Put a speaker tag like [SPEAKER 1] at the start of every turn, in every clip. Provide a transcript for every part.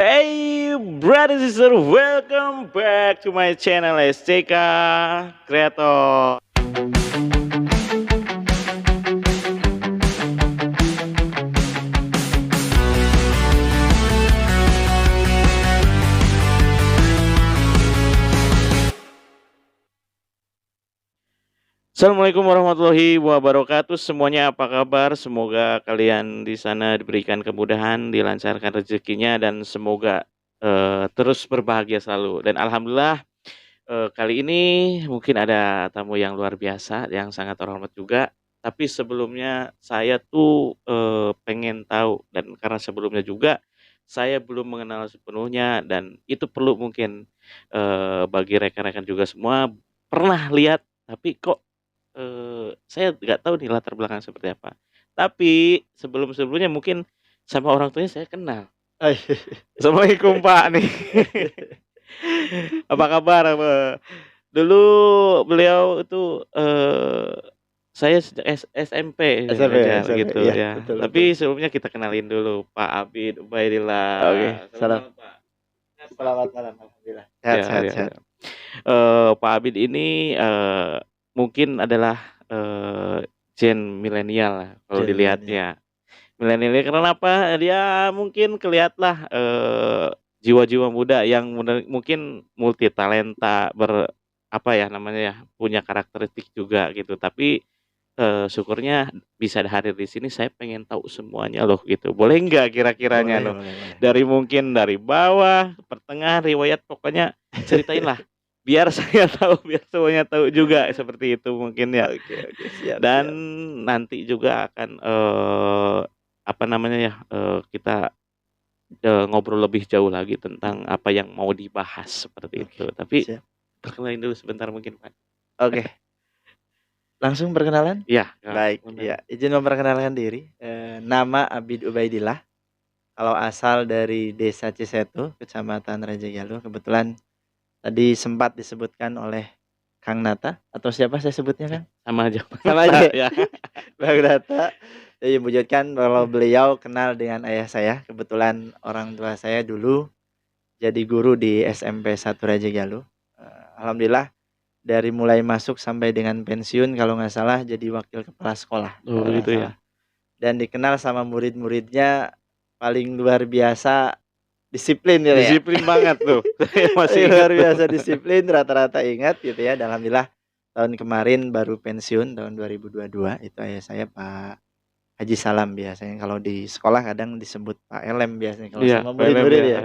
[SPEAKER 1] Hey, brother sister, welcome back to my channel SCK Creator. Assalamualaikum warahmatullahi wabarakatuh. Semuanya apa kabar? Semoga kalian di sana diberikan kemudahan, dilancarkan rezekinya dan semoga terus berbahagia selalu. Dan alhamdulillah kali ini mungkin ada tamu yang luar biasa yang sangat terhormat juga. Tapi sebelumnya saya tuh pengen tahu dan karena sebelumnya juga saya belum mengenal sepenuhnya dan itu perlu mungkin bagi rekan-rekan juga semua pernah lihat tapi kok saya nggak tahu nih latar belakang seperti apa. Tapi sebelum-sebelumnya mungkin sama orang tuanya saya kenal. Assalamualaikum Pak nih. Apa kabar? Dulu beliau itu saya sejak SMP
[SPEAKER 2] SMP
[SPEAKER 1] belajar
[SPEAKER 2] SMP,
[SPEAKER 1] gitu
[SPEAKER 2] iya,
[SPEAKER 1] ya.
[SPEAKER 2] betul betul.
[SPEAKER 1] Tapi sebelumnya kita kenalin dulu Pak Abid
[SPEAKER 2] Oke,
[SPEAKER 1] Ubaidillah. Selamat
[SPEAKER 2] salam.
[SPEAKER 1] malam Pak.
[SPEAKER 2] Selamat malam, alhamdulillah. Sehat
[SPEAKER 1] Ya,
[SPEAKER 2] sehat
[SPEAKER 1] ya,
[SPEAKER 2] sehat.
[SPEAKER 1] ya. Pak Abid ini mungkin adalah gen milenial lah kalau
[SPEAKER 2] Gen milenial.
[SPEAKER 1] dilihatnya. Milenial ini kenapa? Dia mungkin kelihatlah jiwa-jiwa muda yang mungkin multi talenta apa ya namanya ya, punya karakteristik juga gitu. Tapi syukurnya bisa hadir di sini saya pengen tahu semuanya loh gitu. Boleh nggak kira-kiranya
[SPEAKER 2] Boleh
[SPEAKER 1] loh?
[SPEAKER 2] boleh boleh
[SPEAKER 1] Dari
[SPEAKER 2] boleh.
[SPEAKER 1] mungkin dari bawah, pertengahan, riwayat pokoknya ceritain lah. Biar saya tahu, biar semuanya tahu juga seperti itu mungkin ya.
[SPEAKER 2] Oke oke, siap
[SPEAKER 1] Dan
[SPEAKER 2] siap.
[SPEAKER 1] nanti juga akan apa namanya ya, kita ngobrol lebih jauh lagi tentang
[SPEAKER 2] Mhm,
[SPEAKER 1] apa yang mau dibahas seperti
[SPEAKER 2] oke,
[SPEAKER 1] itu. Tapi
[SPEAKER 2] siap.
[SPEAKER 1] perkenalin dulu sebentar mungkin Pak.
[SPEAKER 2] Oke, langsung perkenalan?
[SPEAKER 1] Iya, Kak,
[SPEAKER 2] Baik,
[SPEAKER 1] bener.
[SPEAKER 2] iya, izin memperkenalkan diri, nama Abid Ubaidillah, kalau asal dari Desa Cisetu, Kecamatan Raja Galuh. Kebetulan tadi sempat disebutkan oleh Kang Nata, atau siapa saya sebutnya, Kang?
[SPEAKER 1] Sama aja
[SPEAKER 2] Sama aja ya?
[SPEAKER 1] ya.
[SPEAKER 2] Bang Nata, menyebutkan kalau beliau kenal dengan ayah saya. Kebetulan orang tua saya dulu jadi guru di SMP 1 Raja Galuh. Alhamdulillah dari mulai masuk sampai dengan pensiun kalau nggak salah jadi wakil kepala sekolah,
[SPEAKER 1] Oh
[SPEAKER 2] kalau nggak
[SPEAKER 1] gitu ya.
[SPEAKER 2] salah. Dan dikenal sama murid-muridnya paling luar biasa disiplin gitu ya.
[SPEAKER 1] Disiplin banget tuh. Saya masih
[SPEAKER 2] Paling
[SPEAKER 1] ingat
[SPEAKER 2] luar
[SPEAKER 1] tuh.
[SPEAKER 2] biasa disiplin, rata-rata ingat gitu ya. Dan alhamdulillah tahun kemarin baru pensiun tahun 2022, itu ayah saya Pak Haji Salam, biasanya kalau di sekolah kadang disebut Pak Elem biasanya kalau
[SPEAKER 1] Iya,
[SPEAKER 2] sama
[SPEAKER 1] film
[SPEAKER 2] murid-murid
[SPEAKER 1] ya.
[SPEAKER 2] ya.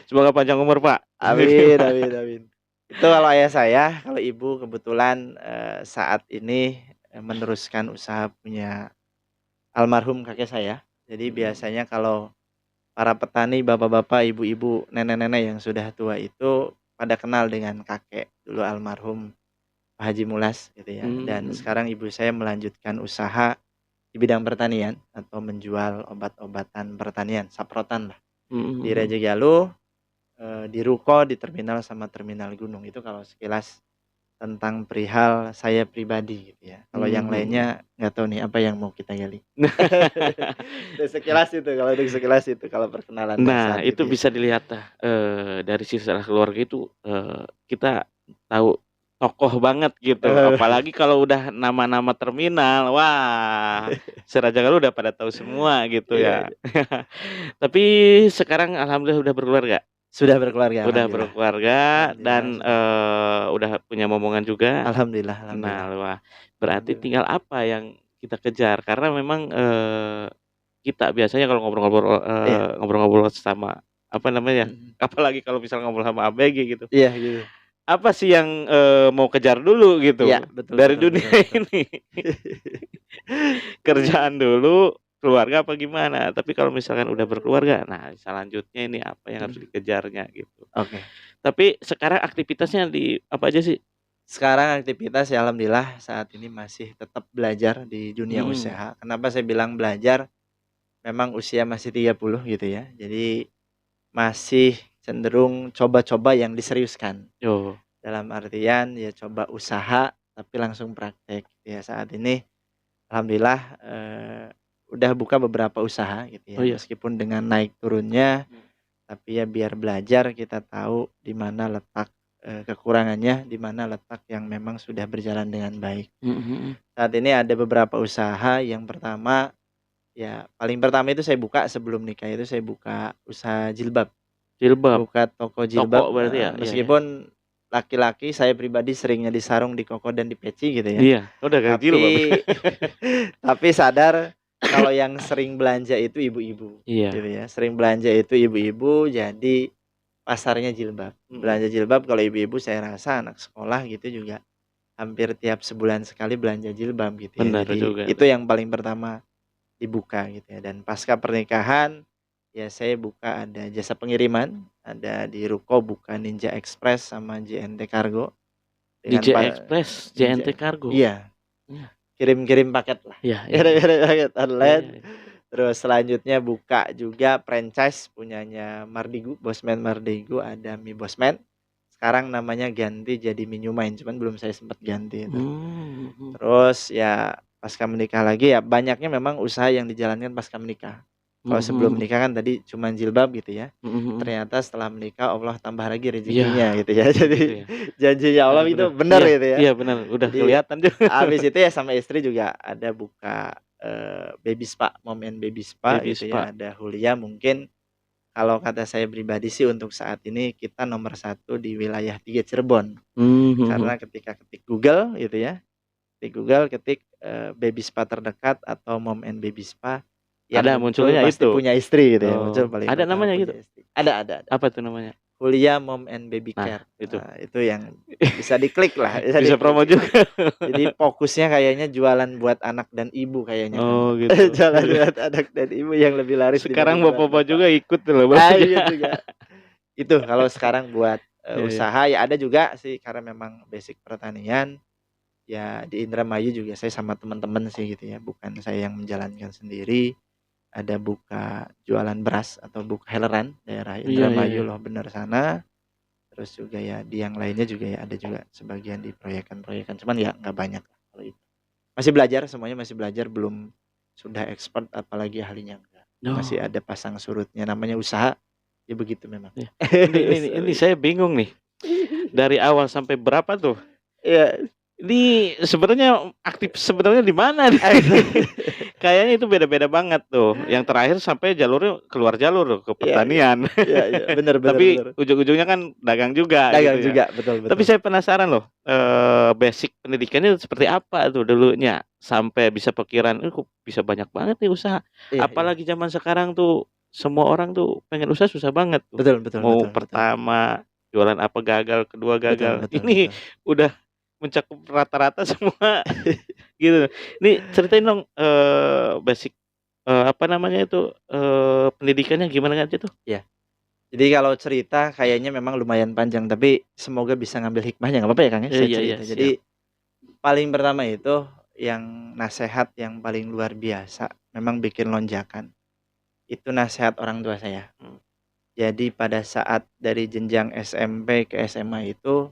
[SPEAKER 1] Semoga panjang umur, Pak.
[SPEAKER 2] Amin amin amin. Itu kalau ayah saya. Kalau ibu kebetulan, saat ini, meneruskan usaha punya almarhum kakek saya. Jadi biasanya kalau para petani, bapak-bapak, ibu-ibu, nenek-nenek yang sudah tua itu pada kenal dengan kakek dulu almarhum Pak Haji Mulas gitu ya. Dan
[SPEAKER 1] Mmm,
[SPEAKER 2] sekarang ibu saya melanjutkan usaha di bidang pertanian atau menjual obat-obatan pertanian, saprotan lah,
[SPEAKER 1] mhm
[SPEAKER 2] di
[SPEAKER 1] mhm.
[SPEAKER 2] Raja Galuh, di ruko, di terminal sama terminal Gunung. Itu kalau sekilas tentang perihal saya pribadi gitu ya. Kalau
[SPEAKER 1] Mhm
[SPEAKER 2] yang
[SPEAKER 1] mhm.
[SPEAKER 2] lainnya nggak tahu nih apa yang mau kita gali. Itu sekilas itu, kalau untuk sekilas itu, kalau perkenalan
[SPEAKER 1] Nah,
[SPEAKER 2] dasar
[SPEAKER 1] itu
[SPEAKER 2] gitu ya.
[SPEAKER 1] bisa dilihat dah, dari silsilah keluarga itu, kita tahu tokoh banget gitu. Apalagi kalau udah nama-nama terminal, wah, se-Raja Galuh udah pada tahu semua gitu
[SPEAKER 2] Iya
[SPEAKER 1] ya.
[SPEAKER 2] iya.
[SPEAKER 1] Tapi sekarang alhamdulillah udah berkeluarga?
[SPEAKER 2] Sudah berkeluarga,
[SPEAKER 1] Udah
[SPEAKER 2] alhamdulillah.
[SPEAKER 1] berkeluarga
[SPEAKER 2] Alhamdulillah
[SPEAKER 1] dan,
[SPEAKER 2] sudah.
[SPEAKER 1] udah punya momongan juga?
[SPEAKER 2] Alhamdulillah
[SPEAKER 1] Nah,
[SPEAKER 2] alhamdulillah.
[SPEAKER 1] wah, berarti
[SPEAKER 2] Alhamdulillah.
[SPEAKER 1] tinggal apa yang kita kejar? Karena memang, kita biasanya kalau
[SPEAKER 2] Iya,
[SPEAKER 1] ngobrol-ngobrol sama, apa namanya,
[SPEAKER 2] mhm.
[SPEAKER 1] apalagi kalau misalnya ngobrol sama ABG gitu,
[SPEAKER 2] Iya gitu.
[SPEAKER 1] apa sih yang, mau kejar dulu
[SPEAKER 2] Iya,
[SPEAKER 1] gitu
[SPEAKER 2] betul
[SPEAKER 1] dari
[SPEAKER 2] betul
[SPEAKER 1] dunia
[SPEAKER 2] betul betul.
[SPEAKER 1] ini? Kerjaan dulu, keluarga apa gimana? Tapi kalau misalkan udah berkeluarga, nah selanjutnya ini apa yang harus
[SPEAKER 2] Mhm,
[SPEAKER 1] dikejarnya gitu.
[SPEAKER 2] oke.
[SPEAKER 1] Tapi sekarang aktivitasnya di apa aja sih?
[SPEAKER 2] Sekarang aktivitas ya alhamdulillah saat ini masih tetap belajar di dunia
[SPEAKER 1] Mhm.
[SPEAKER 2] usaha. Kenapa saya bilang belajar? Memang usia masih 30 gitu ya. Jadi masih cenderung coba-coba yang diseriuskan.
[SPEAKER 1] Oh,
[SPEAKER 2] Dalam artian ya coba usaha tapi langsung praktek. Ya saat ini alhamdulillah, udah buka beberapa usaha gitu
[SPEAKER 1] oh
[SPEAKER 2] ya.
[SPEAKER 1] iya?
[SPEAKER 2] Meskipun dengan naik turunnya, Tapi ya biar belajar kita tahu di mana letak, kekurangannya, di mana letak yang memang sudah berjalan dengan baik. Saat ini ada beberapa usaha, yang pertama, ya paling pertama itu saya buka sebelum nikah itu saya buka usaha jilbab.
[SPEAKER 1] Jilbab,
[SPEAKER 2] Buka toko
[SPEAKER 1] toko
[SPEAKER 2] jilbab,
[SPEAKER 1] berarti ya? Iya ya.
[SPEAKER 2] meskipun laki-laki saya pribadi seringnya disarung, di koko, dan di peci gitu ya.
[SPEAKER 1] Iya, udah kayak jilbab.
[SPEAKER 2] Tapi tapi sadar kalau yang sering belanja itu ibu-ibu,
[SPEAKER 1] Iya.
[SPEAKER 2] gitu ya. Sering belanja itu ibu-ibu, jadi pasarnya jilbab. Belanja jilbab kalau ibu-ibu saya rasa anak sekolah gitu juga hampir tiap sebulan sekali belanja jilbab gitu ya.
[SPEAKER 1] Benar
[SPEAKER 2] Jadi
[SPEAKER 1] juga
[SPEAKER 2] itu
[SPEAKER 1] tuh.
[SPEAKER 2] yang paling pertama dibuka gitu ya. Dan pasca pernikahan ya saya buka ada jasa pengiriman, ada di ruko buka Ninja Express sama JNT Cargo dengan
[SPEAKER 1] DJ Express,
[SPEAKER 2] Ninja,
[SPEAKER 1] JNT Cargo.
[SPEAKER 2] iya,
[SPEAKER 1] Iya.
[SPEAKER 2] kirim-kirim paket lah.
[SPEAKER 1] Iya iya iya.
[SPEAKER 2] Kirim-kirim paket
[SPEAKER 1] Iya
[SPEAKER 2] online.
[SPEAKER 1] iya.
[SPEAKER 2] Terus selanjutnya buka juga franchise punyanya Mardigu, Bosman Mardigu, ada mie Bosman. Sekarang namanya ganti jadi Minumain, cuman belum saya sempat ganti itu. Terus ya pasca menikah lagi ya banyaknya memang usaha yang dijalankan pasca menikah. Kalau sebelum menikah kan tadi cuman jilbab gitu ya. Ternyata setelah menikah Allah tambah lagi rezekinya
[SPEAKER 1] Iya,
[SPEAKER 2] gitu ya. Jadi
[SPEAKER 1] gitu ya.
[SPEAKER 2] janjinya Allah
[SPEAKER 1] Benar
[SPEAKER 2] itu
[SPEAKER 1] benar.
[SPEAKER 2] benar
[SPEAKER 1] Iya,
[SPEAKER 2] gitu ya.
[SPEAKER 1] iya benar, udah
[SPEAKER 2] Jadi
[SPEAKER 1] kelihatan juga.
[SPEAKER 2] habis itu ya sama istri juga ada buka baby spa, mom and baby spa
[SPEAKER 1] Baby
[SPEAKER 2] gitu
[SPEAKER 1] spa.
[SPEAKER 2] ya. Ada Hulia, mungkin kalau kata saya pribadi sih untuk saat ini kita nomor 1 di wilayah 3 Cirebon. Karena ketika ketik Google gitu ya, di Google ketik, baby spa terdekat atau mom and baby spa, yang
[SPEAKER 1] Ada
[SPEAKER 2] muncul
[SPEAKER 1] munculnya
[SPEAKER 2] pasti
[SPEAKER 1] itu.
[SPEAKER 2] punya istri gitu ya, muncul
[SPEAKER 1] Oh,
[SPEAKER 2] paling
[SPEAKER 1] ada
[SPEAKER 2] pertama
[SPEAKER 1] namanya gitu?
[SPEAKER 2] punya istri. Ada.
[SPEAKER 1] Apa tuh namanya?
[SPEAKER 2] Hulia Mom and Baby
[SPEAKER 1] Nah,
[SPEAKER 2] Care.
[SPEAKER 1] itu.
[SPEAKER 2] Itu yang bisa diklik lah, bisa
[SPEAKER 1] Bisa
[SPEAKER 2] diklik
[SPEAKER 1] promo
[SPEAKER 2] gitu.
[SPEAKER 1] juga.
[SPEAKER 2] Jadi fokusnya kayaknya jualan buat anak dan ibu kayaknya, Kang.
[SPEAKER 1] Oh, gitu.
[SPEAKER 2] Jualan buat anak dan ibu yang lebih laris
[SPEAKER 1] Sekarang
[SPEAKER 2] dibanding buat
[SPEAKER 1] bapak-bapak
[SPEAKER 2] bapak.
[SPEAKER 1] juga ikut loh berarti.
[SPEAKER 2] Iya juga. Itu kalau sekarang buat,
[SPEAKER 1] Iya iya.
[SPEAKER 2] usaha ya ada juga sih karena memang basic pertanian, ya di Indramayu juga saya sama teman-teman sih gitu ya, bukan saya yang menjalankan sendiri. Ada buka jualan beras atau buka heleran daerah
[SPEAKER 1] Iya iya
[SPEAKER 2] Indramayu
[SPEAKER 1] iya.
[SPEAKER 2] loh bener sana. Terus juga ya di yang lainnya juga ya ada juga sebagian di proyekan-proyekan, cuman ya nggak banyak kalau itu. Masih belajar, semuanya masih belajar, belum sudah expert apalagi ahlinya enggak. Masih
[SPEAKER 1] Oh,
[SPEAKER 2] ada pasang surutnya, namanya usaha ya begitu memang.
[SPEAKER 1] iya. Ini saya bingung nih. Dari awal sampai berapa tuh?
[SPEAKER 2] Iya.
[SPEAKER 1] Ini sebenarnya aktif sebenarnya di mana nih? Kayaknya itu beda-beda banget tuh. Yang terakhir sampai jalurnya keluar jalur loh, ke
[SPEAKER 2] Iya iya.
[SPEAKER 1] pertanian.
[SPEAKER 2] Iya, bener
[SPEAKER 1] Tapi
[SPEAKER 2] bener.
[SPEAKER 1] ujung-ujungnya kan dagang juga gitu
[SPEAKER 2] Dagang
[SPEAKER 1] ya.
[SPEAKER 2] juga, betul
[SPEAKER 1] Tapi
[SPEAKER 2] betul.
[SPEAKER 1] saya penasaran loh, basic pendidikannya seperti apa tuh dulunya? Sampai bisa pikiran, kok bisa banyak banget nih usaha.
[SPEAKER 2] Iya iya.
[SPEAKER 1] Apalagi zaman sekarang tuh semua orang tuh pengen usaha susah banget tuh.
[SPEAKER 2] Betul betul
[SPEAKER 1] Mau
[SPEAKER 2] betul betul.
[SPEAKER 1] pertama jualan apa gagal, kedua
[SPEAKER 2] Betul
[SPEAKER 1] gagal.
[SPEAKER 2] betul
[SPEAKER 1] Ini
[SPEAKER 2] betul.
[SPEAKER 1] udah mencakup rata-rata semua gitu. Nih ceritain dong, basic, apa namanya itu, pendidikannya gimana aja tuh?
[SPEAKER 2] Iya. Jadi kalau cerita kayaknya memang lumayan panjang, tapi semoga bisa ngambil hikmahnya, nggak apa-apa ya, Kang, ya, saya
[SPEAKER 1] Iya iya,
[SPEAKER 2] cerita.
[SPEAKER 1] siap.
[SPEAKER 2] Jadi paling pertama itu yang nasehat yang paling luar biasa, memang bikin lonjakan, itu nasehat orang tua saya. Jadi pada saat dari jenjang SMP ke SMA itu,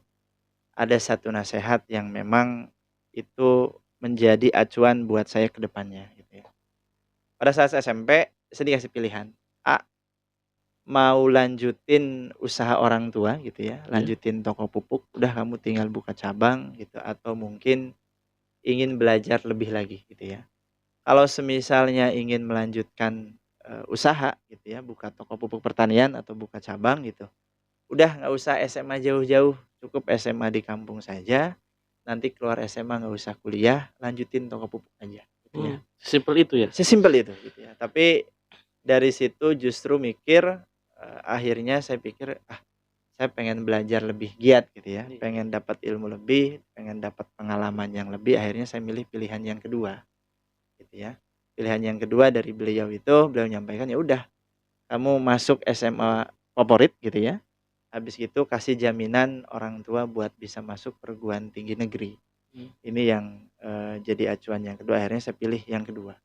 [SPEAKER 2] ada satu nasehat yang memang itu menjadi acuan buat saya ke depannya gitu ya. Pada saat SMP, saya dikasih pilihan, A, mau lanjutin usaha orang tua gitu ya,
[SPEAKER 1] Iya.
[SPEAKER 2] lanjutin toko pupuk, udah kamu tinggal buka cabang gitu, atau mungkin ingin belajar lebih lagi gitu ya. Kalau semisalnya ingin melanjutkan, usaha gitu ya, buka toko pupuk pertanian atau buka cabang gitu, udah nggak usah SMA jauh-jauh, cukup SMA di kampung saja, nanti keluar SMA nggak usah kuliah, lanjutin toko pupuk aja gitu ya.
[SPEAKER 1] Sesimpel itu ya?
[SPEAKER 2] Sesimpel itu gitu ya. Tapi dari situ justru mikir, akhirnya saya pikir, saya pengen belajar lebih giat gitu ya,
[SPEAKER 1] Iya.
[SPEAKER 2] pengen dapat ilmu lebih, pengen dapat pengalaman yang lebih, akhirnya saya milih pilihan yang kedua, gitu ya. Pilihan yang kedua dari beliau itu, beliau menyampaikan, "Ya udah, kamu masuk SMA favorit," gitu ya. Habis itu kasih jaminan orang tua buat bisa masuk perguruan tinggi negeri. Ini yang, jadi acuan yang kedua, akhirnya saya pilih yang kedua.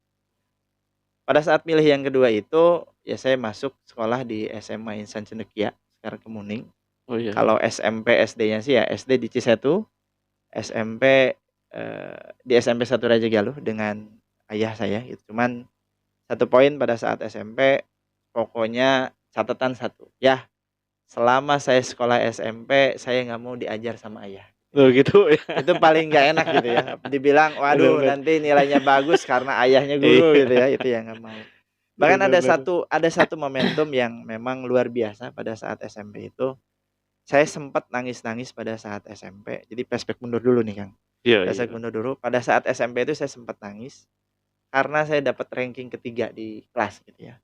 [SPEAKER 2] Pada saat milih yang kedua itu, ya saya masuk sekolah di SMA Insan Cendekia, sekarang Kemuning.
[SPEAKER 1] Oh, iya iya.
[SPEAKER 2] Kalau SMP, SD-nya sih ya SD di Cisetu, SMP, di SMP Satu Raja Galuh dengan ayah saya gitu. Cuman satu poin pada saat SMP, pokoknya catatan satu, ya selama saya sekolah SMP saya nggak mau diajar sama ayah.
[SPEAKER 1] Oh gitu ya.
[SPEAKER 2] Itu paling nggak enak gitu ya. Dibilang, waduh
[SPEAKER 1] Bener.
[SPEAKER 2] nanti nilainya bagus karena ayahnya guru gitu ya, itu yang nggak mau. Bahkan
[SPEAKER 1] Bener.
[SPEAKER 2] ada satu momentum yang memang luar biasa pada saat SMP itu. Saya sempat nangis-nangis pada saat SMP. Jadi flashback mundur dulu nih, Kang.
[SPEAKER 1] Iya
[SPEAKER 2] Flashback
[SPEAKER 1] iya.
[SPEAKER 2] mundur dulu. Pada saat SMP itu saya sempat nangis karena saya dapat ranking ketiga di kelas gitu ya.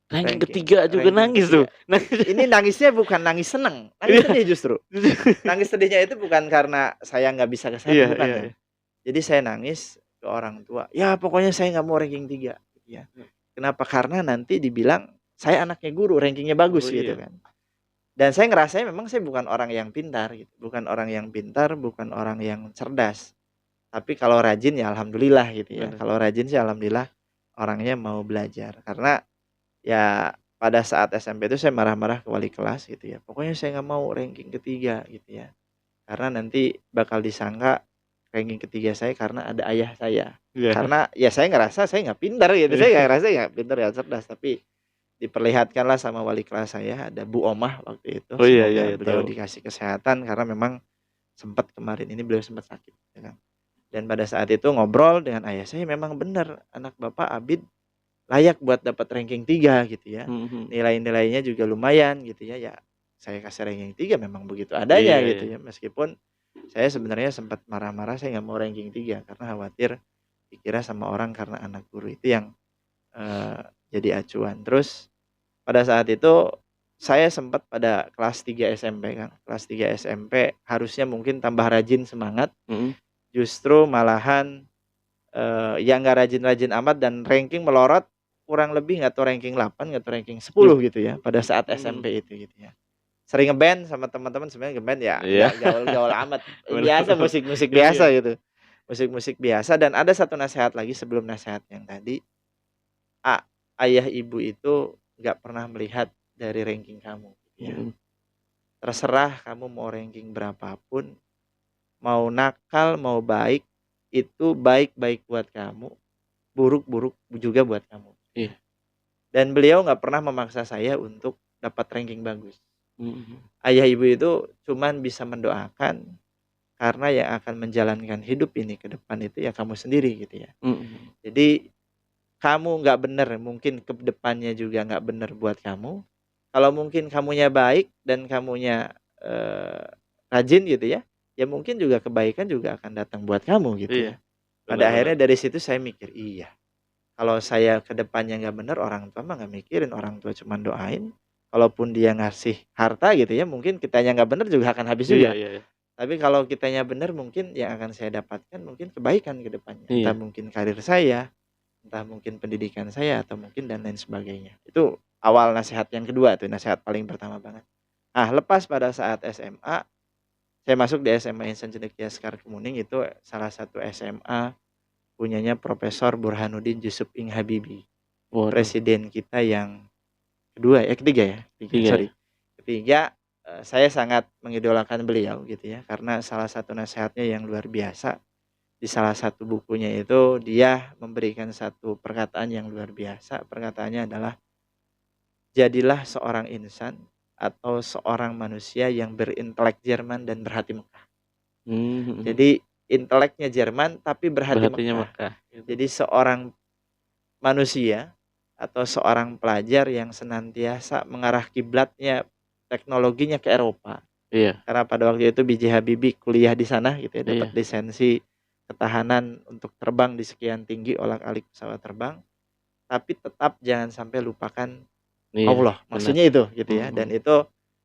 [SPEAKER 1] Ranking
[SPEAKER 2] Ranking
[SPEAKER 1] ketiga juga
[SPEAKER 2] ranking
[SPEAKER 1] nangis tuh.
[SPEAKER 2] ketiga. Ini nangisnya bukan nangis seneng, nangis
[SPEAKER 1] Iya.
[SPEAKER 2] sedih justru. Nangis sedihnya itu bukan karena saya nggak bisa
[SPEAKER 1] Iya
[SPEAKER 2] kesehatan, bukan,
[SPEAKER 1] iya
[SPEAKER 2] Kang.
[SPEAKER 1] iya.
[SPEAKER 2] Jadi saya nangis ke orang tua, "Ya pokoknya saya nggak mau ranking 3," gitu ya. Kenapa? Karena nanti dibilang saya anaknya guru, rankingnya bagus
[SPEAKER 1] Oh
[SPEAKER 2] gitu
[SPEAKER 1] iya.
[SPEAKER 2] kan. Dan saya ngerasain memang saya bukan orang yang pintar gitu, bukan orang yang pintar, bukan orang yang cerdas. Tapi kalau rajin ya alhamdulillah gitu ya.
[SPEAKER 1] Bener.
[SPEAKER 2] Kalau rajin sih alhamdulillah orangnya mau belajar. Karena ya pada saat SMP itu saya marah-marah ke wali kelas gitu ya. Pokoknya saya nggak mau ranking ketiga gitu ya. Karena nanti bakal disangka ranking ketiga saya karena ada ayah saya.
[SPEAKER 1] Iya.
[SPEAKER 2] Karena ya saya ngerasa saya nggak pintar gitu. Saya nggak
[SPEAKER 1] Iya.
[SPEAKER 2] ngerasa nggak pintar ya cerdas, tapi diperlihatkanlah sama wali kelas saya, ada Bu Omah waktu itu,
[SPEAKER 1] Oh iya iya
[SPEAKER 2] semoga
[SPEAKER 1] iya
[SPEAKER 2] beliau
[SPEAKER 1] tahu.
[SPEAKER 2] dikasih kesehatan karena memang sempat kemarin ini beliau sempat sakit ya kan. Dan pada saat itu ngobrol dengan ayah saya, memang benar anak Bapak Abid layak buat dapat ranking 3 gitu ya.
[SPEAKER 1] Mhm.
[SPEAKER 2] Nilai-nilainya juga lumayan gitu ya. Ya saya kasih ranking 3 memang begitu adanya
[SPEAKER 1] Iya iya.
[SPEAKER 2] gitu ya. Meskipun saya sebenarnya sempat marah-marah saya nggak mau ranking 3 karena khawatir dikira sama orang karena anak guru itu yang jadi acuan. Terus pada saat itu saya sempat pada kelas 3 SMP, Kang. Kelas 3 SMP harusnya mungkin tambah rajin semangat,
[SPEAKER 1] Mhm.
[SPEAKER 2] justru malahan, ya nggak rajin-rajin amat dan ranking melorot kurang lebih nggak tahu ranking 8, nggak tahu ranking
[SPEAKER 1] Duh.
[SPEAKER 2] 10 gitu ya pada saat
[SPEAKER 1] Mhm.
[SPEAKER 2] SMP itu gitu ya. Sering nge-band sama teman-teman, sebenarnya nge-band ya
[SPEAKER 1] Iya.
[SPEAKER 2] nggak gaul-gaul amat,
[SPEAKER 1] Bener.
[SPEAKER 2] biasa musik-musik biasa
[SPEAKER 1] Iya.
[SPEAKER 2] gitu, musik-musik biasa. Dan ada satu nasihat lagi sebelum nasihat yang tadi, A ayah ibu itu nggak pernah melihat dari ranking kamu gitu ya.
[SPEAKER 1] Mhm.
[SPEAKER 2] Terserah kamu mau ranking berapapun, mau nakal, mau baik, itu baik-baik buat kamu, buruk-buruk juga buat kamu.
[SPEAKER 1] Iya.
[SPEAKER 2] Dan beliau nggak pernah memaksa saya untuk dapat ranking bagus.
[SPEAKER 1] Mhm.
[SPEAKER 2] Ayah ibu itu cuman bisa mendoakan, karena yang akan menjalankan hidup ini ke depan itu ya kamu sendiri gitu ya.
[SPEAKER 1] Mhm.
[SPEAKER 2] Jadi kamu nggak bener, mungkin ke depannya juga nggak bener buat kamu. Kalau mungkin kamunya baik dan kamunya, rajin gitu ya, ya mungkin juga kebaikan juga akan datang buat kamu gitu
[SPEAKER 1] Iya.
[SPEAKER 2] ya.
[SPEAKER 1] Bener
[SPEAKER 2] Pada
[SPEAKER 1] bener.
[SPEAKER 2] akhirnya dari situ saya mikir, iya, kalau saya ke depannya nggak bener, orang tua mah nggak mikirin, orang tua cuman doain. Kalaupun dia ngasih harta gitu ya, mungkin kitanya nggak bener juga akan habis
[SPEAKER 1] Iya
[SPEAKER 2] juga.
[SPEAKER 1] iya iya.
[SPEAKER 2] Tapi kalau kitanya bener, mungkin yang akan saya dapatkan mungkin kebaikan ke depannya. Entah
[SPEAKER 1] Iya.
[SPEAKER 2] mungkin karir saya, entah mungkin pendidikan saya, atau mungkin dan lain sebagainya. Itu awal nasihat yang kedua tuh, nasihat paling pertama banget. Ah, lepas pada saat SMA, saya masuk di SMA Insan Cendekia Sekar Kemuning, itu salah satu SMA punyanya Profesor Burhanuddin Yusuf Ing Habibie,
[SPEAKER 1] Waduh.
[SPEAKER 2] presiden kita yang kedua ketiga ya, ketiga,
[SPEAKER 1] 3
[SPEAKER 2] sorry.
[SPEAKER 1] ya?
[SPEAKER 2] Ketiga, saya sangat mengidolakan beliau gitu ya, karena salah satu nasihatnya yang luar biasa. Di salah satu bukunya itu dia memberikan satu perkataan yang luar biasa, perkataannya adalah, "Jadilah seorang insan atau seorang manusia yang berintelek Jerman dan berhati Mekah."
[SPEAKER 1] Mhm.
[SPEAKER 2] Jadi inteleknya Jerman tapi berhati
[SPEAKER 1] Berartinya
[SPEAKER 2] Mekah.
[SPEAKER 1] Mekah gitu.
[SPEAKER 2] Jadi seorang manusia atau seorang pelajar yang senantiasa mengarah kiblatnya, teknologinya ke Eropa.
[SPEAKER 1] Iya.
[SPEAKER 2] Karena pada waktu itu B.J. Habibie kuliah di sana gitu ya, dapat
[SPEAKER 1] Iya.
[SPEAKER 2] lisensi ketahanan untuk terbang di sekian tinggi, olah-alik pesawat terbang, tapi tetap jangan sampai lupakan
[SPEAKER 1] Iya.
[SPEAKER 2] Allah,
[SPEAKER 1] Bener.
[SPEAKER 2] maksudnya itu gitu ya.
[SPEAKER 1] Mhm.
[SPEAKER 2] Dan itu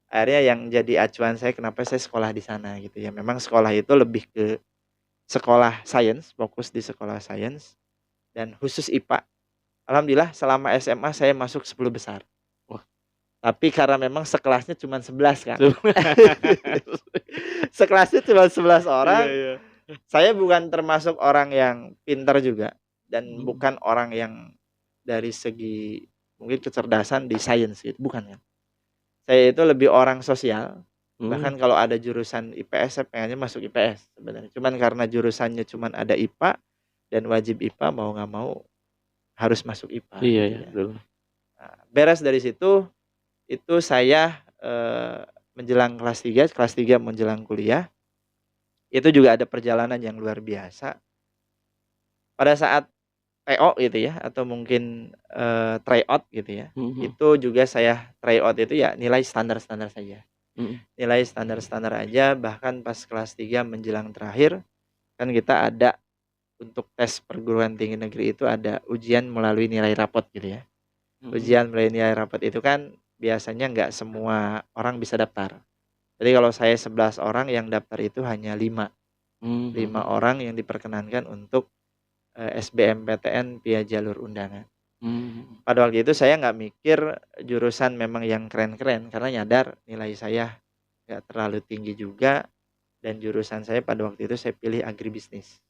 [SPEAKER 2] akhirnya yang jadi acuan saya kenapa saya sekolah di sana gitu ya. Memang sekolah itu lebih ke sekolah sains, fokus di sekolah sains dan khusus IPA. Alhamdulillah selama SMA saya masuk 10 besar.
[SPEAKER 1] Wah.
[SPEAKER 2] Tapi karena memang sekelasnya cuma 11, Kang.
[SPEAKER 1] Tuh.
[SPEAKER 2] Sekelasnya cuma 11
[SPEAKER 1] Iya
[SPEAKER 2] orang,
[SPEAKER 1] iya.
[SPEAKER 2] saya bukan termasuk orang yang pintar juga, dan
[SPEAKER 1] Mhm.
[SPEAKER 2] bukan orang yang dari segi mungkin kecerdasan di sains gitu, bukan kan. Saya itu lebih orang sosial,
[SPEAKER 1] Mmm.
[SPEAKER 2] bahkan kalau ada jurusan IPS saya pengennya masuk IPS sebenarnya. Cuman karena jurusannya cuman ada IPA dan wajib IPA, mau nggak mau harus masuk IPA
[SPEAKER 1] Iya
[SPEAKER 2] gitu
[SPEAKER 1] ya,
[SPEAKER 2] ya.
[SPEAKER 1] betul.
[SPEAKER 2] Nah, beres dari situ, itu saya, menjelang kelas 3 menjelang kuliah, itu juga ada perjalanan yang luar biasa. Pada saat TO gitu ya atau mungkin, tryout gitu ya,
[SPEAKER 1] Mhm
[SPEAKER 2] itu juga saya tryout itu ya nilai standar-standar saja.
[SPEAKER 1] mhm.
[SPEAKER 2] Nilai standar-standar aja bahkan pas kelas 3 menjelang terakhir, kan kita ada untuk tes perguruan tinggi negeri itu ada ujian melalui nilai rapot gitu ya.
[SPEAKER 1] Mhm.
[SPEAKER 2] Ujian melalui nilai rapot itu kan biasanya nggak semua orang bisa daftar. Jadi kalau saya 11 orang yang daftar itu hanya 5
[SPEAKER 1] Mmm,
[SPEAKER 2] 5
[SPEAKER 1] mhm.
[SPEAKER 2] orang yang diperkenankan untuk, SBMPTN via jalur undangan.
[SPEAKER 1] Mmm,
[SPEAKER 2] Pada waktu itu saya nggak mikir jurusan memang yang keren-keren karena nyadar nilai saya nggak terlalu tinggi juga dan jurusan saya pada waktu itu saya pilih agribisnis.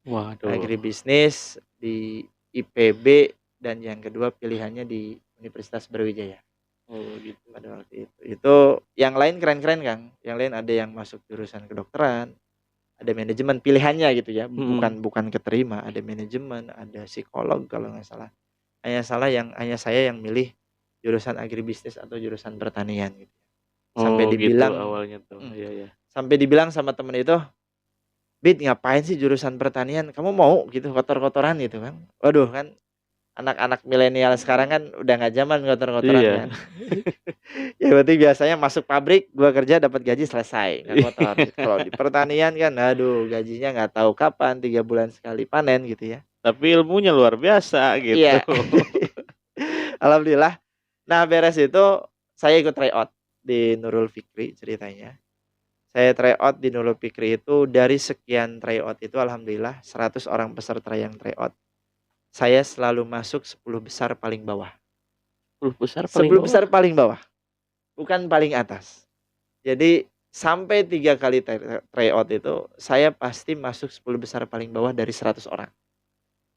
[SPEAKER 1] waduh.
[SPEAKER 2] Agribisnis di IPB dan yang kedua pilihannya di Universitas Brawijaya
[SPEAKER 1] Oh gitu.
[SPEAKER 2] pada waktu itu. Itu yang lain keren-keren, Kang, yang lain ada yang masuk jurusan kedokteran, ada manajemen pilihannya gitu ya,
[SPEAKER 1] Mhm.
[SPEAKER 2] bukan keterima, ada manajemen, ada psikolog kalau nggak salah. Hanya saya yang milih jurusan agribisnis atau jurusan pertanian gitu.
[SPEAKER 1] Oh
[SPEAKER 2] Sampai
[SPEAKER 1] gitu
[SPEAKER 2] dibilang
[SPEAKER 1] awalnya tuh,
[SPEAKER 2] mhm,
[SPEAKER 1] iya iya.
[SPEAKER 2] sampai dibilang sama temen itu, "Bit, ngapain sih jurusan pertanian? Kamu mau gitu kotor-kotoran?" Gitu kan. Waduh kan anak-anak milenial sekarang kan udah nggak zaman kotor-kotoran
[SPEAKER 1] Iya.
[SPEAKER 2] kan. Ya berarti biasanya masuk pabrik, gua kerja dapat gaji selesai, nggak kotor gitu. Kalau di pertanian kan aduh gajinya nggak tahu kapan, 3 bulan sekali panen gitu ya.
[SPEAKER 1] Tapi ilmunya luar biasa gitu.
[SPEAKER 2] Iya. Alhamdulillah. Nah beres itu saya ikut tryout di Nurul Fikri ceritanya. Saya tryout di Nurul Fikri itu dari sekian tryout itu alhamdulillah 100 orang peserta yang tryout, saya selalu masuk 10 besar paling bawah.
[SPEAKER 1] 10 besar paling
[SPEAKER 2] 10
[SPEAKER 1] bawah?
[SPEAKER 2] besar paling bawah, bukan paling atas. Jadi sampai 3 kali tryout itu saya pasti masuk 10 besar paling bawah dari 100 orang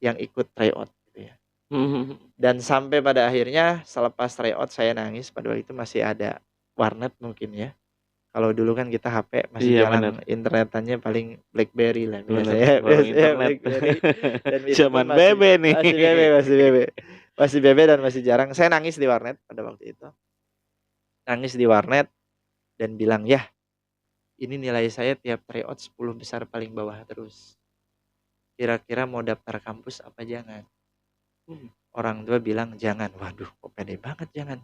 [SPEAKER 2] yang ikut tryout gitu ya.
[SPEAKER 1] Mhm mhm.
[SPEAKER 2] Dan sampai pada akhirnya selepas tryout saya nangis pada waktu itu masih ada warnet mungkin ya. Kalau dulu kan kita HP masih
[SPEAKER 1] Iya bener
[SPEAKER 2] zaman internetannya paling BlackBerry lah
[SPEAKER 1] bener,
[SPEAKER 2] biasanya
[SPEAKER 1] baru
[SPEAKER 2] biasanya
[SPEAKER 1] internet.
[SPEAKER 2] BlackBerry dan itu pun
[SPEAKER 1] Zaman BB nih.
[SPEAKER 2] masih BB dan masih jarang. Saya nangis di warnet pada waktu itu. Nangis di warnet dan bilang, "Yah, ini nilai saya tiap tryout 10 besar paling bawah terus. Kira-kira mau daftar kampus apa jangan?"
[SPEAKER 1] Mmm,
[SPEAKER 2] Orang tua bilang, "Jangan." Waduh, kok pede banget jangan.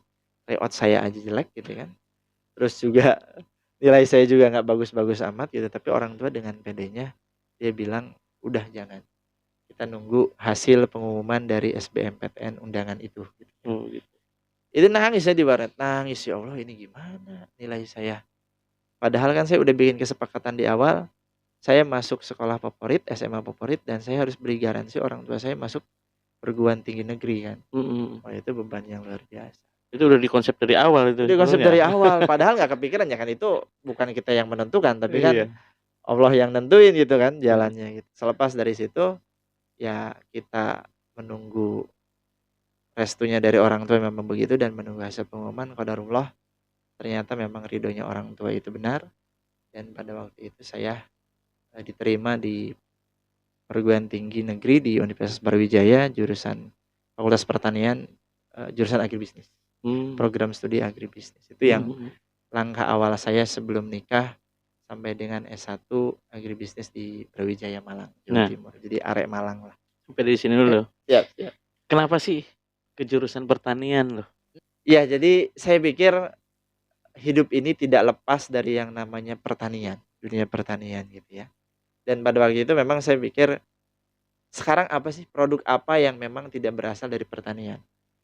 [SPEAKER 2] Tryout saya aja jelek gitu kan. Terus juga nilai saya juga nggak bagus-bagus amat gitu, tapi orang tua dengan pedenya dia bilang, "Udah jangan, kita nunggu hasil pengumuman dari SBMPTN undangan itu," gitu ya.
[SPEAKER 1] oh gitu.
[SPEAKER 2] Itu nangis saya di warnet, nangis, "Ya Allah ini gimana nilai saya?" Padahal kan saya udah bikin kesepakatan di awal, saya masuk sekolah favorit, SMA favorit, dan saya harus beri garansi orang tua saya masuk perguruan tinggi negeri kan.
[SPEAKER 1] Mhm mhm.
[SPEAKER 2] Wah itu beban yang luar biasa.
[SPEAKER 1] Itu udah dikonsep dari awal itu
[SPEAKER 2] Udah konsep
[SPEAKER 1] sebenarnya?
[SPEAKER 2] dari awal, padahal nggak kepikiran ya kan itu bukan kita yang menentukan, tapi kan
[SPEAKER 1] Iya.
[SPEAKER 2] Allah yang nentuin gitu kan
[SPEAKER 1] Mhm.
[SPEAKER 2] jalannya gitu. Selepas dari situ, ya kita menunggu restunya dari orang tua memang begitu dan menunggu hasil pengumuman qadarullah ternyata memang ridhonya orang tua itu benar dan pada waktu itu saya, diterima di perguruan tinggi negeri di Universitas Brawijaya jurusan Fakultas Pertanian, jurusan agribisnis,
[SPEAKER 1] Mmm,
[SPEAKER 2] program studi agribisnis. Itu
[SPEAKER 1] mhm
[SPEAKER 2] yang
[SPEAKER 1] mhm.
[SPEAKER 2] langkah awal saya sebelum nikah sampai dengan S1 agribisnis di Brawijaya Malang, Jawa
[SPEAKER 1] Nah,
[SPEAKER 2] Timur. Jadi arek Malang lah.
[SPEAKER 1] sampai di sini dulu.
[SPEAKER 2] Siap siap.
[SPEAKER 1] Kenapa sih ke jurusan pertanian loh?
[SPEAKER 2] Iya, jadi saya pikir hidup ini tidak lepas dari yang namanya pertanian, dunia pertanian gitu ya. Dan pada waktu itu memang saya pikir, sekarang apa sih produk apa yang memang tidak berasal dari pertanian?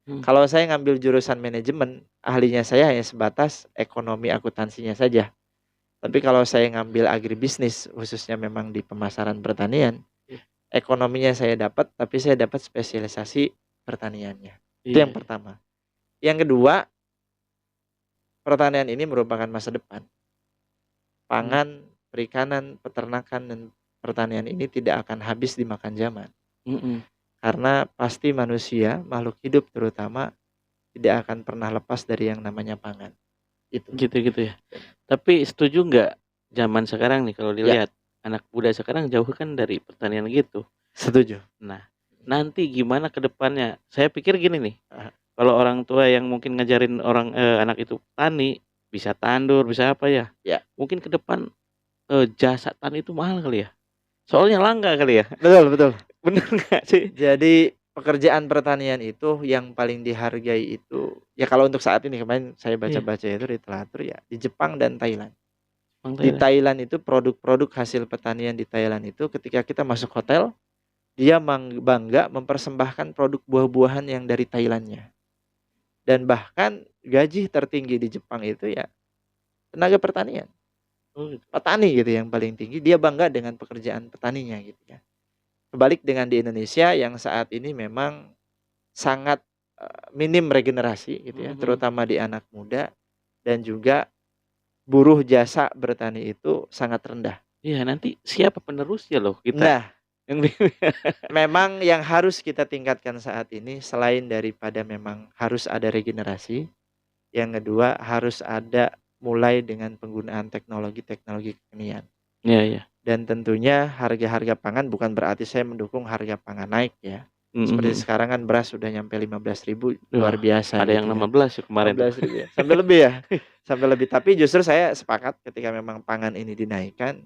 [SPEAKER 1] Mmm,
[SPEAKER 2] Kalau saya ngambil jurusan manajemen, ahlinya saya hanya sebatas ekonomi akuntansinya saja. Tapi kalau saya ngambil agribisnis, khususnya memang di pemasaran pertanian,
[SPEAKER 1] iya
[SPEAKER 2] ekonominya saya dapat, tapi saya dapat spesialisasi pertaniannya. Itu
[SPEAKER 1] iya
[SPEAKER 2] yang
[SPEAKER 1] iya.
[SPEAKER 2] pertama. Yang kedua, pertanian ini merupakan masa depan.
[SPEAKER 1] Mmm,
[SPEAKER 2] Pangan, perikanan, peternakan, dan pertanian ini tidak akan habis dimakan zaman.
[SPEAKER 1] mhm.
[SPEAKER 2] Karena pasti manusia, makhluk hidup terutama, tidak akan pernah lepas dari yang namanya pangan. Itu.
[SPEAKER 1] Gitu-gitu ya. Tapi setuju nggak zaman sekarang nih kalau
[SPEAKER 2] Ya,
[SPEAKER 1] dilihat, anak muda sekarang jauh kan dari pertanian gitu.
[SPEAKER 2] setuju.
[SPEAKER 1] Nah, nanti gimana ke depannya? Saya pikir gini nih, Kalau orang tua yang mungkin ngajarin anak itu tani, bisa tandur, bisa apa ya,
[SPEAKER 2] Ya,
[SPEAKER 1] mungkin ke depan, jasa tani itu mahal kali ya? Soalnya langka kali ya?
[SPEAKER 2] betul betul.
[SPEAKER 1] Bener nggak sih?
[SPEAKER 2] Jadi pekerjaan pertanian itu yang paling dihargai itu, ya kalau untuk saat ini kemarin saya
[SPEAKER 1] Iya,
[SPEAKER 2] baca-baca itu literatur ya di Jepang dan Thailand.
[SPEAKER 1] Bang
[SPEAKER 2] Di
[SPEAKER 1] Thailand.
[SPEAKER 2] Thailand itu produk-produk hasil pertanian di Thailand itu ketika kita masuk hotel, dia bangga mempersembahkan produk buah-buahan yang dari Thailandnya. Dan bahkan gaji tertinggi di Jepang itu ya tenaga pertanian,
[SPEAKER 1] Oh gitu.
[SPEAKER 2] petani gitu yang paling tinggi, dia bangga dengan pekerjaan petaninya gitu ya. Kebalik dengan di Indonesia yang saat ini memang sangat, minim regenerasi gitu ya,
[SPEAKER 1] Mhm mhm.
[SPEAKER 2] terutama di anak muda dan juga buruh jasa bertani itu sangat rendah.
[SPEAKER 1] Iya, nanti siapa penerusnya loh kita
[SPEAKER 2] Nah,
[SPEAKER 1] yang bingung.
[SPEAKER 2] memang yang harus kita tingkatkan saat ini selain daripada memang harus ada regenerasi, yang kedua harus ada mulai dengan penggunaan teknologi-teknologi kekinian.
[SPEAKER 1] Iya iya.
[SPEAKER 2] Dan tentunya harga-harga pangan bukan berarti saya mendukung harga pangan naik ya.
[SPEAKER 1] Mhm
[SPEAKER 2] Seperti
[SPEAKER 1] mhm.
[SPEAKER 2] sekarang kan beras sudah nyampe 15.000 luar
[SPEAKER 1] Wah,
[SPEAKER 2] biasa
[SPEAKER 1] ada yang
[SPEAKER 2] gitu kan.
[SPEAKER 1] 16 ya
[SPEAKER 2] lima
[SPEAKER 1] kemarin tuh.
[SPEAKER 2] belas ribu ya, sampai lebih ya? Sampai lebih, tapi justru saya sepakat ketika memang pangan ini dinaikkan,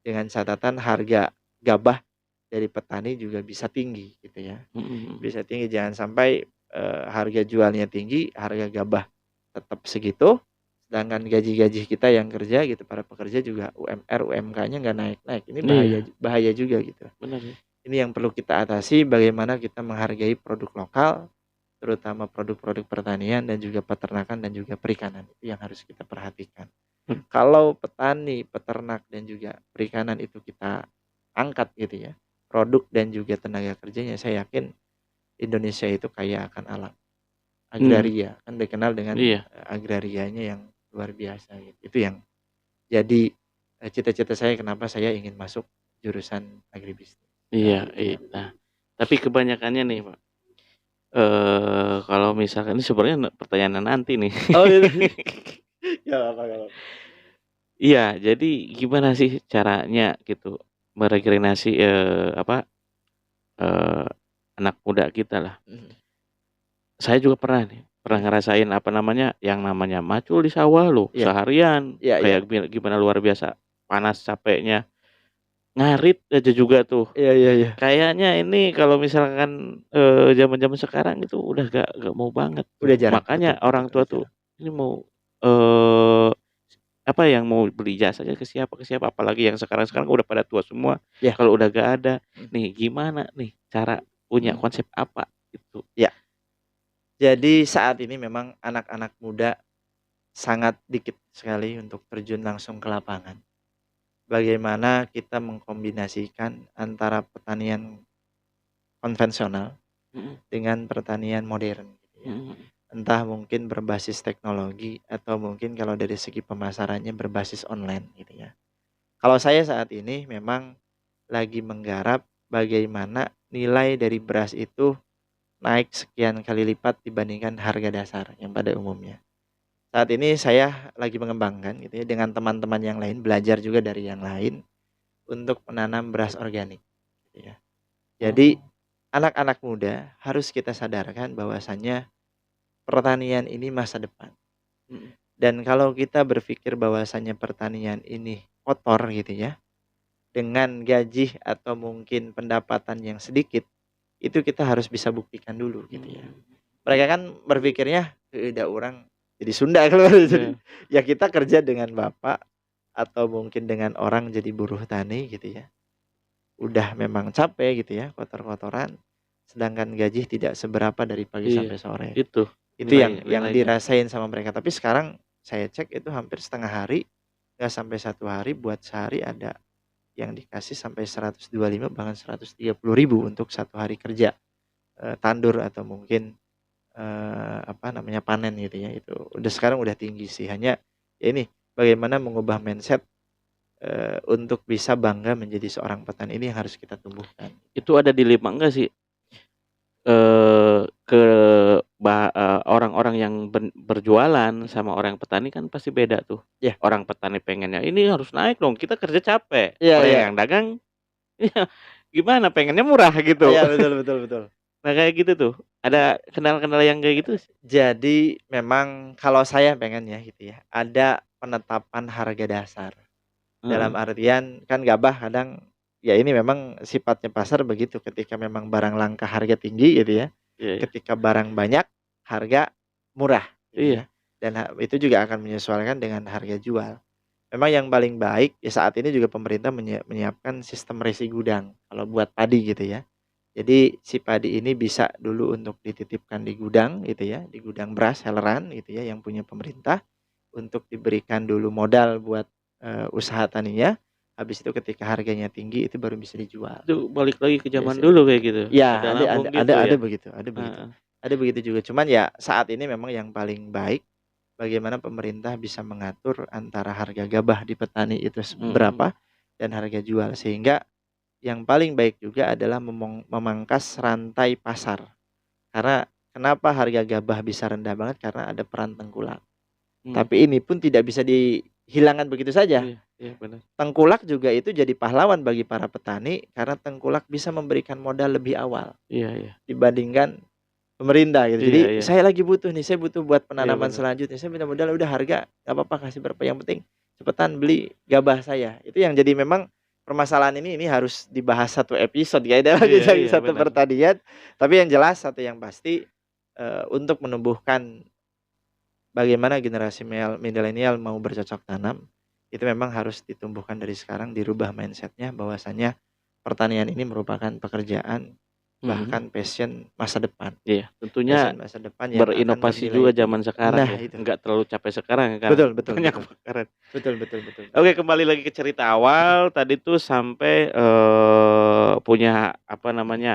[SPEAKER 2] dengan catatan harga gabah dari petani juga bisa tinggi gitu ya.
[SPEAKER 1] Mhm mhm.
[SPEAKER 2] Bisa tinggi, jangan sampai, harga jualnya tinggi, harga gabah tetap segitu, sedangkan gaji-gaji kita yang kerja gitu, para pekerja juga UMR, UMK-nya nggak naik-naik, ini bahaya
[SPEAKER 1] Iya,
[SPEAKER 2] bahaya juga gitu.
[SPEAKER 1] bener ya.
[SPEAKER 2] Ini yang perlu kita atasi, bagaimana kita menghargai produk lokal, terutama produk-produk pertanian dan juga peternakan dan juga perikanan, itu yang harus kita perhatikan.
[SPEAKER 1] Mmm,
[SPEAKER 2] Kalau petani, peternak dan juga perikanan itu kita angkat gitu ya, produk dan juga tenaga kerjanya, saya yakin Indonesia itu kaya akan alam.
[SPEAKER 1] mhm,
[SPEAKER 2] Agraria, kan dikenal dengan,
[SPEAKER 1] iya
[SPEAKER 2] agrarianya yang luar biasa gitu. Itu yang jadi, cita-cita saya kenapa saya ingin masuk jurusan agribisnis. Nah
[SPEAKER 1] iya
[SPEAKER 2] gitu ya.
[SPEAKER 1] nah, tapi kebanyakannya nih, Pak, kalau misalkan ini sebenarnya pertanyaan nanti nih.
[SPEAKER 2] Oh gitu. Gak apa-apa gak apa-apa.
[SPEAKER 1] Iya, jadi gimana sih caranya gitu meregenerasi, apa, eee, anak muda kita lah.
[SPEAKER 2] Mhm.
[SPEAKER 1] Saya juga pernah nih, pernah
[SPEAKER 2] Mhm.
[SPEAKER 1] ngerasain apa namanya, yang namanya macul di sawah loh
[SPEAKER 2] Iya
[SPEAKER 1] seharian,
[SPEAKER 2] iya iya.
[SPEAKER 1] kayak gimana luar biasa panas capeknya, ngarit aja juga tuh.
[SPEAKER 2] Iya iya iya.
[SPEAKER 1] Kayaknya ini kalau misalkan, zaman-zaman sekarang itu udah nggak mau banget tuh.
[SPEAKER 2] Udah jarang, betul
[SPEAKER 1] Makanya
[SPEAKER 2] betul,
[SPEAKER 1] orang tua
[SPEAKER 2] udah
[SPEAKER 1] tuh
[SPEAKER 2] jarang.
[SPEAKER 1] ini mau, eee, apa, yang mau beli jasanya ke siapa, apalagi yang sekarang-sekarang udah pada tua semua,
[SPEAKER 2] Iya,
[SPEAKER 1] kalau udah nggak ada,
[SPEAKER 2] mhm
[SPEAKER 1] nih gimana nih cara punya
[SPEAKER 2] mhm.
[SPEAKER 1] konsep apa gitu?
[SPEAKER 2] Iya. Jadi saat ini memang anak-anak muda sangat dikit sekali untuk terjun langsung ke lapangan. Bagaimana kita mengkombinasikan antara pertanian konvensional
[SPEAKER 1] Mhm
[SPEAKER 2] dengan pertanian modern gitu ya.
[SPEAKER 1] mhm mhm.
[SPEAKER 2] Entah mungkin berbasis teknologi atau mungkin kalau dari segi pemasarannya berbasis online gitu ya. Kalau saya saat ini memang lagi menggarap bagaimana nilai dari beras itu naik sekian kali lipat dibandingkan harga dasar yang pada umumnya. Saat ini saya lagi mengembangkan gitu ya dengan teman-teman yang lain, belajar juga dari yang lain untuk menanam beras organik gitu ya. Jadi
[SPEAKER 1] Oh,
[SPEAKER 2] anak-anak muda harus kita sadarkan bahwasannya pertanian ini masa depan.
[SPEAKER 1] mhm
[SPEAKER 2] Dan kalau kita berpikir bahwasannya pertanian ini kotor gitu ya, dengan gaji atau mungkin pendapatan yang sedikit, itu kita harus bisa buktikan dulu gitu ya.
[SPEAKER 1] mhm.
[SPEAKER 2] Mereka kan berpikirnya, da urang jadi Sunda keluar jadi
[SPEAKER 1] Iya,
[SPEAKER 2] ya kita kerja dengan bapak atau mungkin dengan orang jadi buruh tani gitu ya. Udah memang capek gitu ya, kotor-kotoran, sedangkan gaji tidak seberapa dari pagi
[SPEAKER 1] iya,
[SPEAKER 2] sampai sore.
[SPEAKER 1] itu
[SPEAKER 2] Itu yang
[SPEAKER 1] nilainya.
[SPEAKER 2] dirasain sama mereka. Tapi sekarang saya cek itu hampir setengah hari, nggak sampai 1 hari, buat sehari ada yang dikasih sampai 125 bahkan 130 ribu untuk 1 hari kerja, tandur atau mungkin, apa namanya, panen gitu ya. Itu udah sekarang udah tinggi sih, hanya ya ini bagaimana mengubah mindset, untuk bisa bangga menjadi seorang petani ini yang harus kita tumbuhkan.
[SPEAKER 1] Itu ada dilema enggak sih, ke orang-orang yang berjualan sama orang petani kan pasti beda tuh.
[SPEAKER 2] Iya
[SPEAKER 1] Orang petani pengennya, "Ini harus naik dong, kita kerja capek."
[SPEAKER 2] iya
[SPEAKER 1] Kalau
[SPEAKER 2] iya.
[SPEAKER 1] yang dagang, iya, gimana pengennya murah
[SPEAKER 2] Oh
[SPEAKER 1] gitu.
[SPEAKER 2] iya, betul betul betul.
[SPEAKER 1] Nah kayak gitu tuh. Ada kendala-kendala yang kayak gitu?
[SPEAKER 2] Jadi memang kalau saya pengennya gitu ya, ada penetapan harga dasar. Dalam
[SPEAKER 1] Heeh,
[SPEAKER 2] artian kan gabah kadang ya ini memang sifatnya pasar begitu, ketika memang barang langka harga tinggi gitu ya,
[SPEAKER 1] iya iya.
[SPEAKER 2] ketika barang banyak harga murah gitu ya,
[SPEAKER 1] Iya,
[SPEAKER 2] dan itu juga akan menyesuaikan dengan harga jual. Memang yang paling baik ya saat ini juga pemerintah menyiapkan sistem resi gudang kalau buat padi gitu ya. Jadi si padi ini bisa dulu untuk dititipkan di gudang gitu ya, di gudang beras Heleran gitu ya yang punya pemerintah, untuk diberikan dulu modal buat, usaha taninya, habis itu ketika harganya tinggi itu baru bisa dijual,
[SPEAKER 1] itu balik lagi ke zaman
[SPEAKER 2] biasanya.
[SPEAKER 1] dulu kayak gitu?
[SPEAKER 2] Ya
[SPEAKER 1] Ada nabung gitu
[SPEAKER 2] ada
[SPEAKER 1] ya?
[SPEAKER 2] begitu ada begitu.
[SPEAKER 1] Heeh,
[SPEAKER 2] Ada begitu juga, cuman ya saat ini memang yang paling baik, bagaimana pemerintah bisa mengatur antara harga gabah di petani itu
[SPEAKER 1] mhm mhm.
[SPEAKER 2] berapa, dan harga jual. Sehingga yang paling baik juga adalah memangkas rantai pasar. Karena kenapa harga gabah bisa rendah banget, karena ada peran tengkulak.
[SPEAKER 1] Mmm,
[SPEAKER 2] Tapi ini pun tidak bisa dihilangkan begitu saja.
[SPEAKER 1] iya iya bener.
[SPEAKER 2] Tengkulak juga itu jadi pahlawan bagi para petani karena tengkulak bisa memberikan modal lebih awal
[SPEAKER 1] Iya iya.
[SPEAKER 2] dibandingkan pemerintah gitu.
[SPEAKER 1] Iya
[SPEAKER 2] Jadi
[SPEAKER 1] iya.
[SPEAKER 2] saya lagi butuh nih, saya butuh buat
[SPEAKER 1] Iya
[SPEAKER 2] penanaman
[SPEAKER 1] bener.
[SPEAKER 2] selanjutnya. Saya minta modal, udah harga nggak apa-apa kasih berapa, yang penting cepetan beli gabah saya. Itu yang jadi memang permasalahan ini harus dibahas satu episode kayaknya lagi
[SPEAKER 1] Iya
[SPEAKER 2] dari
[SPEAKER 1] iya
[SPEAKER 2] satu
[SPEAKER 1] bener.
[SPEAKER 2] pertanian. Tapi yang jelas satu yang pasti, untuk menumbuhkan bagaimana generasi milenial mau bercocok tanam, itu memang harus ditumbuhkan dari sekarang, dirubah mindset-nya bahwasanya pertanian ini merupakan pekerjaan,
[SPEAKER 1] Mhm mhm.
[SPEAKER 2] bahkan
[SPEAKER 1] Iya, tentunya
[SPEAKER 2] passion masa depan yang akan
[SPEAKER 1] berinovasi
[SPEAKER 2] bernilai
[SPEAKER 1] juga zaman
[SPEAKER 2] tinggi.
[SPEAKER 1] sekarang
[SPEAKER 2] Nah
[SPEAKER 1] ya,
[SPEAKER 2] itu,
[SPEAKER 1] enggak terlalu capek sekarang ya kan,
[SPEAKER 2] betul betul
[SPEAKER 1] banyak
[SPEAKER 2] betul.
[SPEAKER 1] bakaran.
[SPEAKER 2] Betul betul betul
[SPEAKER 1] Oke
[SPEAKER 2] betul.
[SPEAKER 1] kembali lagi ke cerita awal tadi tuh sampai, punya apa namanya,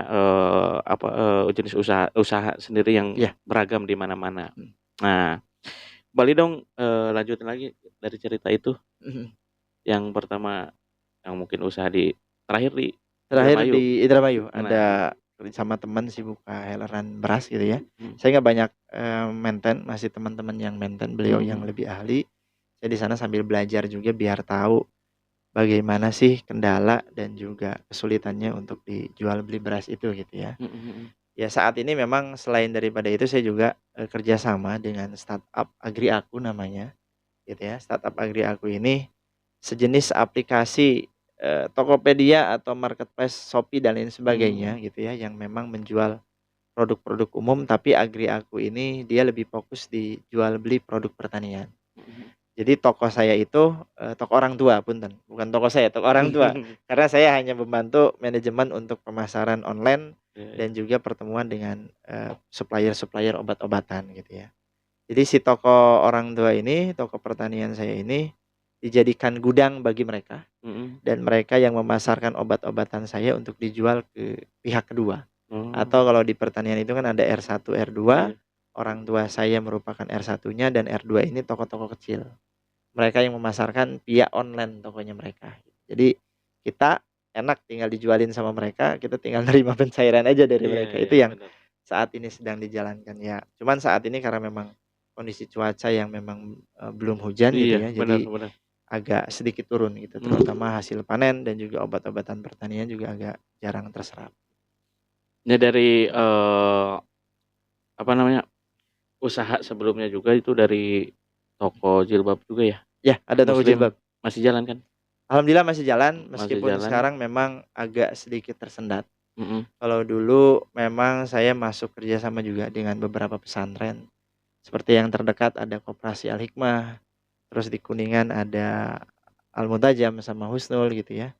[SPEAKER 1] jenis usaha usaha sendiri yang
[SPEAKER 2] Iya,
[SPEAKER 1] beragam di mana-mana.
[SPEAKER 2] mhm
[SPEAKER 1] Nah, kembali dong, lanjutin lagi dari cerita itu,
[SPEAKER 2] mhm.
[SPEAKER 1] yang pertama yang mungkin usaha di terakhir di
[SPEAKER 2] Terakhir
[SPEAKER 1] Indramayu.
[SPEAKER 2] di Indramayu
[SPEAKER 1] Nah,
[SPEAKER 2] ada sama teman sih buka heleran beras gitu ya.
[SPEAKER 1] mhm,
[SPEAKER 2] Saya nggak banyak, maintain, masih teman-teman yang maintain, beliau
[SPEAKER 1] mhm
[SPEAKER 2] yang
[SPEAKER 1] mhm,
[SPEAKER 2] lebih ahli. Saya di sana sambil belajar juga biar tahu bagaimana sih kendala dan juga kesulitannya untuk dijual beli beras itu gitu ya.
[SPEAKER 1] mhm mhm.
[SPEAKER 2] Ya saat ini memang selain daripada itu saya juga, kerja sama dengan startup Agriaku namanya gitu ya. Startup Agriaku ini sejenis aplikasi, Tokopedia atau marketplace Shopee dan lain sebagainya
[SPEAKER 1] Mmm,
[SPEAKER 2] gitu ya, yang memang menjual produk-produk umum, tapi Agriaku ini dia lebih fokus di jual beli produk pertanian.
[SPEAKER 1] mhm
[SPEAKER 2] Jadi toko saya itu, toko orang tua, punten, bukan toko saya, toko orang tua.
[SPEAKER 1] mhm.
[SPEAKER 2] Karena saya hanya membantu manajemen untuk pemasaran online
[SPEAKER 1] Iya iya.
[SPEAKER 2] dan juga pertemuan dengan, supplier-supplier obat-obatan gitu ya. Jadi si toko orang tua ini, toko pertanian saya ini dijadikan gudang bagi mereka,
[SPEAKER 1] Mhm.
[SPEAKER 2] dan mereka yang memasarkan obat-obatan saya untuk dijual ke pihak kedua.
[SPEAKER 1] Oh,
[SPEAKER 2] Atau kalau di pertanian itu kan ada R1, R2,
[SPEAKER 1] iya.
[SPEAKER 2] orang tua saya merupakan R1-nya dan R2 ini toko-toko kecil. Mereka yang memasarkan via online tokonya mereka. Jadi kita enak tinggal dijualin sama mereka, kita tinggal nerima pencairan aja dari
[SPEAKER 1] Iya
[SPEAKER 2] mereka.
[SPEAKER 1] iya,
[SPEAKER 2] Itu yang
[SPEAKER 1] bener.
[SPEAKER 2] saat ini sedang dijalankan ya. Cuman saat ini karena memang kondisi cuaca yang memang, belum hujan gitu
[SPEAKER 1] Iya,
[SPEAKER 2] ya,
[SPEAKER 1] bener
[SPEAKER 2] jadi
[SPEAKER 1] bener.
[SPEAKER 2] agak sedikit turun gitu,
[SPEAKER 1] Mmm.
[SPEAKER 2] terutama hasil panen dan juga obat-obatan pertanian juga agak jarang terserap.
[SPEAKER 1] Nah dari, apa namanya, usaha sebelumnya juga itu dari toko jilbab juga ya?
[SPEAKER 2] Ya, ada toko
[SPEAKER 1] Muslim,
[SPEAKER 2] jilbab.
[SPEAKER 1] masih jalan kan?
[SPEAKER 2] Alhamdulillah masih jalan,
[SPEAKER 1] Masih
[SPEAKER 2] meskipun
[SPEAKER 1] jalan?
[SPEAKER 2] sekarang memang agak sedikit tersendat.
[SPEAKER 1] Mhm
[SPEAKER 2] Kalau dulu memang saya masuk kerjasama juga dengan beberapa pesantren, seperti yang terdekat ada Koperasi Al Hikmah, terus di Kuningan ada Al Muntajam sama Husnul gitu ya.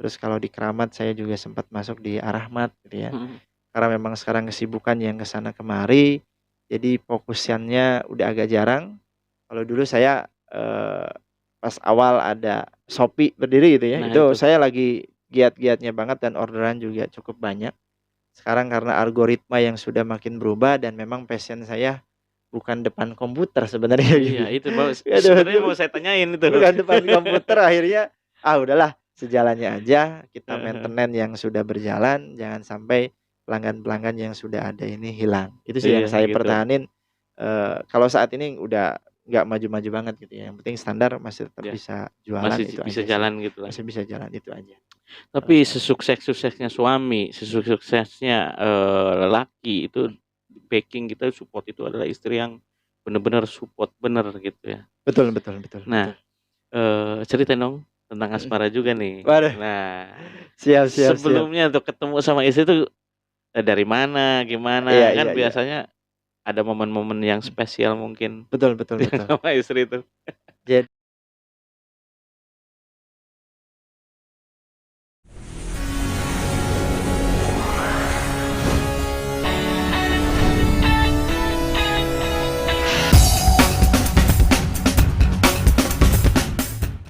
[SPEAKER 2] Terus kalau di Keramat saya juga sempat masuk di Ar Rahmat gitu ya.
[SPEAKER 1] mhm.
[SPEAKER 2] Karena memang sekarang kesibukan yang ke sana kemari, jadi fokusannya udah agak jarang. Kalau dulu saya, pas awal ada Shopee berdiri gitu ya,
[SPEAKER 1] Nah
[SPEAKER 2] itu
[SPEAKER 1] itu,
[SPEAKER 2] saya lagi giat-giatnya banget dan orderan juga cukup banyak. Sekarang karena algoritma yang sudah makin berubah dan memang passion saya bukan depan komputer sebenarnya
[SPEAKER 1] iya
[SPEAKER 2] gitu ya.
[SPEAKER 1] itu mau sebenarnya
[SPEAKER 2] Aduh,
[SPEAKER 1] mau saya tanyain itu.
[SPEAKER 2] bukan depan komputer, akhirnya, udahlah sejalannya aja, kita
[SPEAKER 1] Heeh heeh.
[SPEAKER 2] maintenance yang sudah berjalan, jangan sampai pelanggan-pelanggan yang sudah ada ini hilang. Itu sih yang
[SPEAKER 1] Iya
[SPEAKER 2] saya
[SPEAKER 1] gitu.
[SPEAKER 2] pertahanin, kalau saat ini udah nggak maju-maju banget gitu ya, yang penting standar masih tetap
[SPEAKER 1] Iya,
[SPEAKER 2] bisa jualan,
[SPEAKER 1] masih
[SPEAKER 2] itu
[SPEAKER 1] bisa
[SPEAKER 2] aja sih.
[SPEAKER 1] jalan gitulah.
[SPEAKER 2] Masih bisa jalan, itu aja kalau
[SPEAKER 1] Tapi
[SPEAKER 2] saat ini.
[SPEAKER 1] sesukses-suksesnya suami, sesukses-suksesnya, lelaki itu backing kita, support itu adalah istri yang benar-benar support bener gitu ya.
[SPEAKER 2] Betul betul betul
[SPEAKER 1] Nah,
[SPEAKER 2] betul.
[SPEAKER 1] ceritain dong tentang
[SPEAKER 2] Mhm.
[SPEAKER 1] asmara juga nih.
[SPEAKER 2] Waduh,
[SPEAKER 1] Nah,
[SPEAKER 2] siap siap siap.
[SPEAKER 1] sebelumnya untuk ketemu sama istri tuh, dari mana,
[SPEAKER 2] Iya
[SPEAKER 1] gimana?
[SPEAKER 2] iya
[SPEAKER 1] Kan
[SPEAKER 2] iya.
[SPEAKER 1] biasanya ada momen-momen yang spesial mungkin
[SPEAKER 2] Betul betul betul.
[SPEAKER 1] sama istri itu.
[SPEAKER 2] Jad